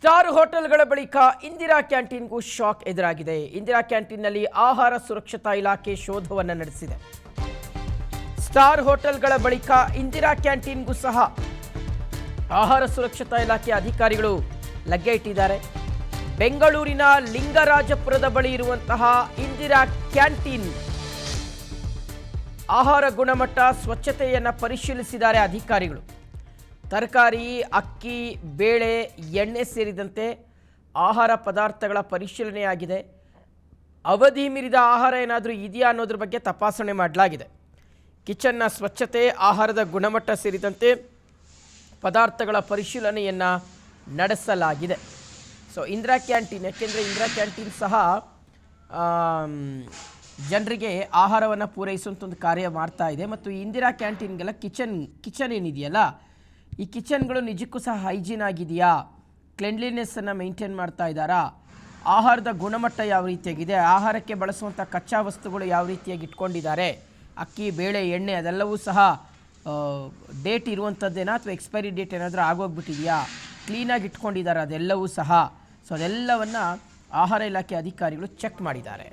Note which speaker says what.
Speaker 1: Star ಹೋಟೆಲ್ಗಳ ಬಳಿಕ Indira ಕ್ಯಾಂಟೀನ್ಗೂ shock ಎದುರಾಗಿದೆ. ಇಂದಿರಾ ಕ್ಯಾಂಟೀನ್ನಲ್ಲಿ ಆಹಾರ ಸುರಕ್ಷತಾ ಇಲಾಖೆ ಶೋಧವನ್ನು ನಡೆಸಿದೆ. ಸ್ಟಾರ್ ಹೋಟೆಲ್ಗಳ ಬಳಿಕ ಇಂದಿರಾ ಕ್ಯಾಂಟೀನ್ಗೂ ಸಹ ಆಹಾರ ಸುರಕ್ಷತಾ ಇಲಾಖೆ ಅಧಿಕಾರಿಗಳು ಲಗ್ಗೆ ಇಟ್ಟಿದ್ದಾರೆ. ಬೆಂಗಳೂರಿನ ಲಿಂಗರಾಜಪುರದ ಬಳಿ ಇರುವಂತಹ ಇಂದಿರಾ ಕ್ಯಾಂಟೀನ್ ಆಹಾರ ಗುಣಮಟ್ಟ ಸ್ವಚ್ಛತೆಯನ್ನು ಪರಿಶೀಲಿಸಿದ್ದಾರೆ ಅಧಿಕಾರಿಗಳು. ತರಕಾರಿ, ಅಕ್ಕಿ, ಬೇಳೆ, ಎಣ್ಣೆ ಸೇರಿದಂತೆ ಆಹಾರ ಪದಾರ್ಥಗಳ ಪರಿಶೀಲನೆಯಾಗಿದೆ. ಅವಧಿ ಮೀರಿದ ಆಹಾರ ಏನಾದರೂ ಇದೆಯಾ ಅನ್ನೋದ್ರ ಬಗ್ಗೆ ತಪಾಸಣೆ ಮಾಡಲಾಗಿದೆ. ಕಿಚನ್ನ ಸ್ವಚ್ಛತೆ, ಆಹಾರದ ಗುಣಮಟ್ಟ ಸೇರಿದಂತೆ ಪದಾರ್ಥಗಳ ಪರಿಶೀಲನೆಯನ್ನು ನಡೆಸಲಾಗಿದೆ. ಸೊ ಇಂದಿರಾ ಕ್ಯಾಂಟೀನ್, ಯಾಕೆಂದರೆ ಇಂದಿರಾ ಕ್ಯಾಂಟೀನ್ ಸಹ ಜನರಿಗೆ ಆಹಾರವನ್ನು ಪೂರೈಸುವಂಥ ಒಂದು ಕಾರ್ಯ ಮಾಡ್ತಾ ಇದೆ. ಮತ್ತು ಇಂದಿರಾ ಕ್ಯಾಂಟೀನ್ಗೆಲ್ಲ ಕಿಚನ್ ಏನಿದೆಯಲ್ಲ, ಈ ಕಿಚನ್ಗಳು ನಿಜಕ್ಕೂ ಸಹ ಹೈಜೀನ್ ಆಗಿದೆಯಾ, ಕ್ಲೆನ್ಲಿನೆಸ್ಸನ್ನು ಮೇಂಟೈನ್ ಮಾಡ್ತಾ ಇದ್ದಾರಾ, ಆಹಾರದ ಗುಣಮಟ್ಟ ಯಾವ ರೀತಿಯಾಗಿದೆ, ಆಹಾರಕ್ಕೆ ಬಳಸುವಂಥ ಕಚ್ಚಾ ವಸ್ತುಗಳು ಯಾವ ರೀತಿಯಾಗಿ ಇಟ್ಕೊಂಡಿದ್ದಾರೆ, ಅಕ್ಕಿ, ಬೇಳೆ, ಎಣ್ಣೆ ಅದೆಲ್ಲವೂ ಸಹ ಡೇಟ್ ಇರುವಂಥದ್ದೇನಾ ಅಥವಾ ಎಕ್ಸ್ಪೈರಿ ಡೇಟ್ ಏನಾದರೂ ಆಗೋಗ್ಬಿಟ್ಟಿದೆಯಾ, ಕ್ಲೀನಾಗಿ ಇಟ್ಕೊಂಡಿದ್ದಾರೆ ಅದೆಲ್ಲವೂ ಸಹ. ಸೊ ಅದೆಲ್ಲವನ್ನು ಆಹಾರ ಇಲಾಖೆ ಅಧಿಕಾರಿಗಳು ಚೆಕ್ ಮಾಡಿದ್ದಾರೆ.